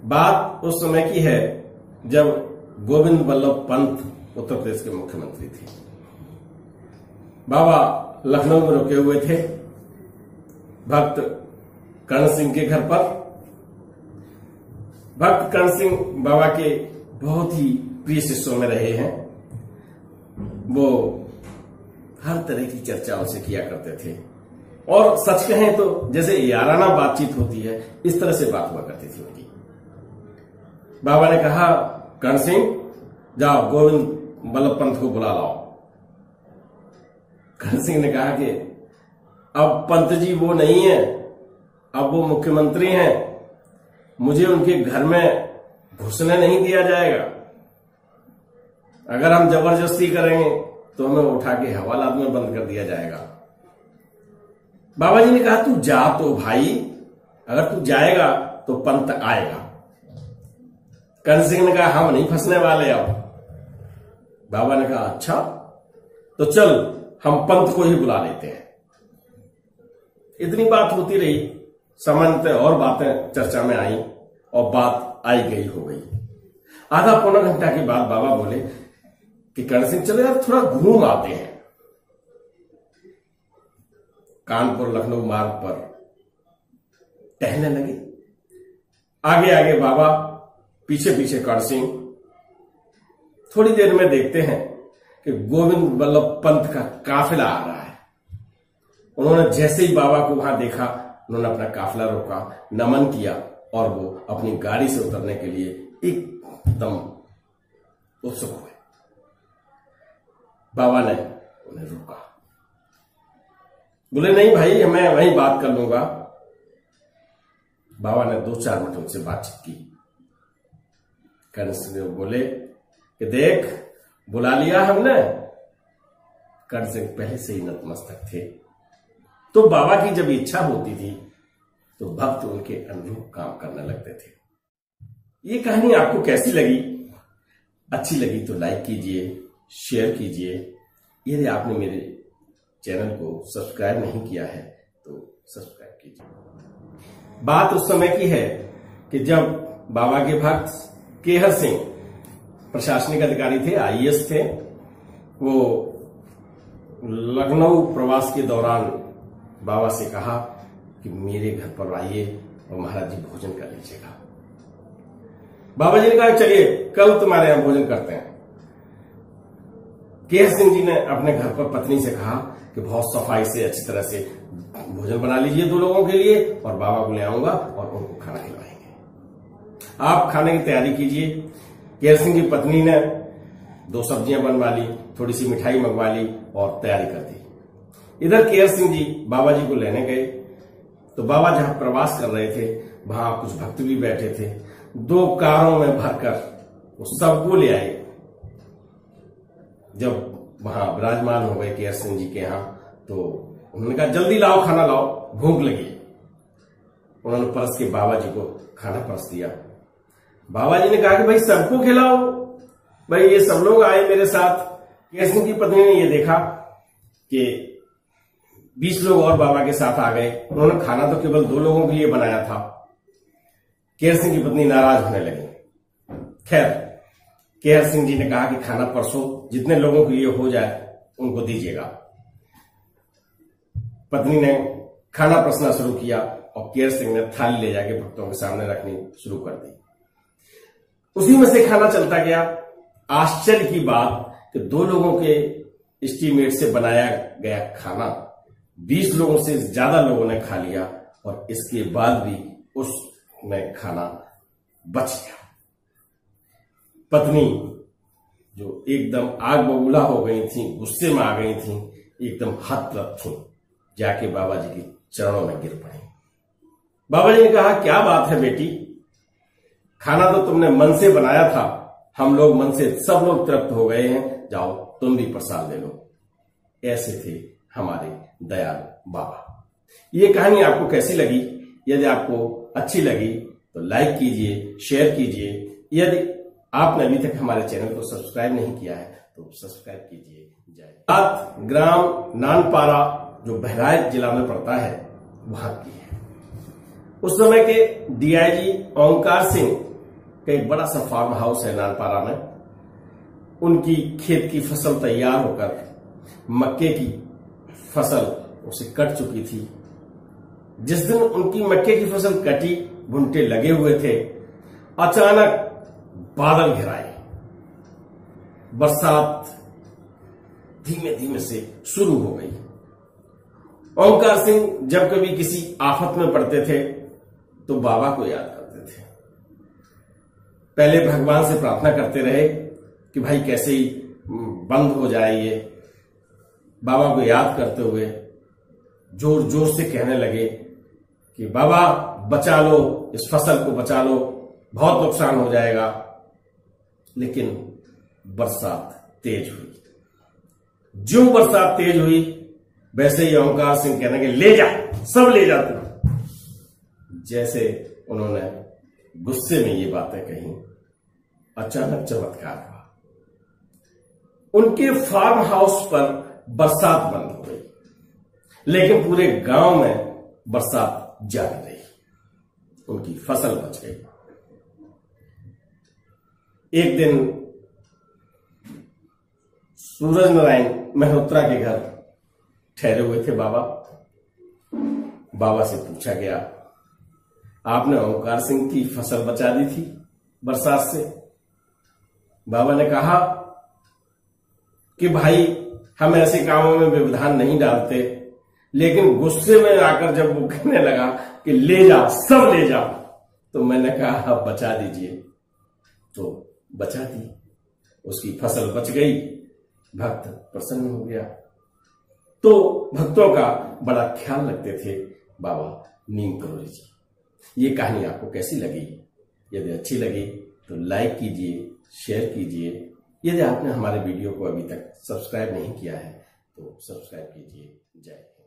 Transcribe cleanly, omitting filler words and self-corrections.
बात उस समय की है जब गोविंद बल्लभ पंत उत्तर प्रदेश के मुख्यमंत्री थे। बाबा लखनऊ में रुके हुए थे भक्त कर्ण सिंह के घर पर। भक्त कर्ण सिंह बाबा के बहुत ही प्रिय शिष्यों में रहे हैं। वो हर तरह की चर्चा उनसे किया करते थे और सच कहें तो जैसे याराना बातचीत होती है इस तरह से बात हुआ करती थी उनकी। बाबा ने कहा, कर्ण सिंह जाओ गोविंद बल्लभ पंत को बुला लाओ। कर्ण सिंह ने कहा कि अब पंत जी वो नहीं है, अब वो मुख्यमंत्री हैं, मुझे उनके घर में घुसने नहीं दिया जाएगा। अगर हम जबरदस्ती करेंगे तो हमें उठा के हवालात में बंद कर दिया जाएगा। बाबा जी ने कहा, तू जा तो भाई, अगर तू जाएगा तो पंत आएगा। कर्ण सिंह ने कहा, हम नहीं फंसने वाले अब। बाबा ने कहा, अच्छा तो चल हम पंत को ही बुला लेते हैं। इतनी बात होती रही, सामान्यतः और बातें चर्चा में आई और बात आई गई हो गई। आधा पौना घंटा के बाद बाबा बोले कि कर्ण सिंह चले यार थोड़ा घूम आते हैं। कानपुर लखनऊ मार्ग पर टहलने लगे। आगे आगे बाबा, पीछे पीछे कर्ण सिंह। थोड़ी देर में देखते हैं कि गोविंद बल्लभ पंत का काफिला आ रहा है। उन्होंने जैसे ही बाबा को वहां देखा, उन्होंने अपना काफिला रोका, नमन किया और वो अपनी गाड़ी से उतरने के लिए एकदम उत्सुक हुए। बाबा ने उन्हें रोका, बोले नहीं भाई मैं वहीं बात कर लूंगा। बाबा ने 2-4 मिनट उनसे बातचीत की। कर्ण सिंह बोले कि देख बुला लिया हमने। कर्ण सिंह पहले से ही नतमस्तक थे, तो बाबा की जब इच्छा होती थी तो भक्त उनके अनुरूप काम करने लगते थे। ये कहानी आपको कैसी लगी? अच्छी लगी तो लाइक कीजिए, शेयर कीजिए। यदि आपने मेरे चैनल को सब्सक्राइब नहीं किया है तो सब्सक्राइब कीजिए। बात उस समय की है कि जब बाबा के भक्त केहर सिंह प्रशासनिक अधिकारी थे, आईएएस थे। वो लखनऊ प्रवास के दौरान बाबा से कहा कि मेरे घर पर आइए और महाराज जी भोजन कर लीजिएगा। बाबा जी ने कहा चलिए कल तुम्हारे यहां भोजन करते हैं। केहर सिंह जी ने अपने घर पर पत्नी से कहा कि बहुत सफाई से अच्छी तरह से भोजन बना लीजिए 2 लोगों के लिए और बाबा को ले आऊंगा और उनको खाना खिलाएंगे। आप खाने की तैयारी कीजिए। केहर सिंह की पत्नी ने 2 सब्जियां बनवा ली, थोड़ी सी मिठाई मंगवा ली और तैयारी कर दी। इधर केहर सिंह जी बाबा जी को लेने गए तो बाबा जहां प्रवास कर रहे थे वहां कुछ भक्त भी बैठे थे। 2 कारों में भरकर वो सबको ले आए। जब वहां विराजमान हो गए केहर सिंह जी के यहां तो उन्होंने कहा जल्दी लाओ, खाना लाओ, भूख लगी। उन्होंने परस के बाबा जी को खाना परस दिया। बाबा जी ने कहा कि भाई सबको खिलाओ, भाई ये सब लोग आए मेरे साथ। केहर सिंह की पत्नी ने ये देखा कि 20 लोग और बाबा के साथ आ गए। उन्होंने खाना तो केवल 2 लोगों के लिए बनाया था। केहर सिंह की पत्नी नाराज होने लगी। खैर केहर सिंह जी ने कहा कि खाना परसों जितने लोगों के लिए हो जाए उनको दीजिएगा। पत्नी ने खाना परसना शुरू किया और केहर सिंह ने थाली ले जाके भक्तों के सामने रखनी शुरू कर दी। उसी में से खाना चलता गया। आश्चर्य की बात कि 2 लोगों के एस्टीमेट से बनाया गया खाना 20 लोगों से ज्यादा लोगों ने खा लिया और इसके बाद भी उसमें खाना बच गया। पत्नी जो एकदम आग बबूला हो गई थी, गुस्से में आ गई थी, एकदम हतप्रभ थी, जाके बाबा जी के चरणों में गिर पड़ी। बाबा जी ने कहा क्या बात है बेटी, खाना तो तुमने मन से बनाया था, हम लोग मन से सब लोग तृप्त हो गए हैं, जाओ तुम भी प्रसाद ले लो। ऐसे थे हमारे दयालु बाबा। ये कहानी आपको कैसी लगी? यदि आपको अच्छी लगी तो लाइक कीजिए, शेयर कीजिए। यदि आपने अभी तक हमारे चैनल को सब्सक्राइब नहीं किया है तो सब्सक्राइब कीजिए। जय। बात ग्राम नानपारा जो बहराइच जिला में पड़ता है वहां की है। उस समय के डीआईजी ओंकार सिंह का एक बड़ा सा फार्म हाउस है नानपारा में। उनकी खेत की फसल तैयार होकर मक्के की फसल उसे कट चुकी थी। जिस दिन उनकी मक्के की फसल कटी, भुट्टे लगे हुए थे, अचानक बादल घिराए। बरसात धीमे धीमे से शुरू हो गई। ओंकार सिंह जब कभी किसी आफत में पड़ते थे तो बाबा को याद करते थे। पहले भगवान से प्रार्थना करते रहे कि भाई कैसे ही बंद हो जाए ये। बाबा को याद करते हुए जोर जोर से कहने लगे कि बाबा बचा लो, इस फसल को बचा लो, बहुत नुकसान हो जाएगा। लेकिन बरसात तेज हुई। जो बरसात तेज हुई वैसे ही ओंकार सिंह कहने लगे ले जा, सब ले जा तू। जैसे उन्होंने गुस्से में ये बातें कही, अचानक चमत्कार हुआ। उनके फार्म हाउस पर बरसात बंद हो गई, लेकिन पूरे गांव में बरसात जारी रही। उनकी फसल बच गई। एक दिन सूरज नारायण मल्होत्रा के घर ठहरे हुए थे बाबा। बाबा से पूछा गया, आपने ओंकार सिंह की फसल बचा दी थी बरसात से? बाबा ने कहा कि भाई हम ऐसे कामों में व्यवधान नहीं डालते, लेकिन गुस्से में आकर जब वो कहने लगा कि ले जा, सब ले जा, तो मैंने कहा बचा दीजिए, तो बचा दी। उसकी फसल बच गई, भक्त प्रसन्न हो गया। तो भक्तों का बड़ा ख्याल रखते थे बाबा नीम करोली जी। ये कहानी आपको कैसी लगी? यदि अच्छी लगी तो लाइक कीजिए, शेयर कीजिए। यदि आपने हमारे वीडियो को अभी तक सब्सक्राइब नहीं किया है तो सब्सक्राइब कीजिए। जय हिंद।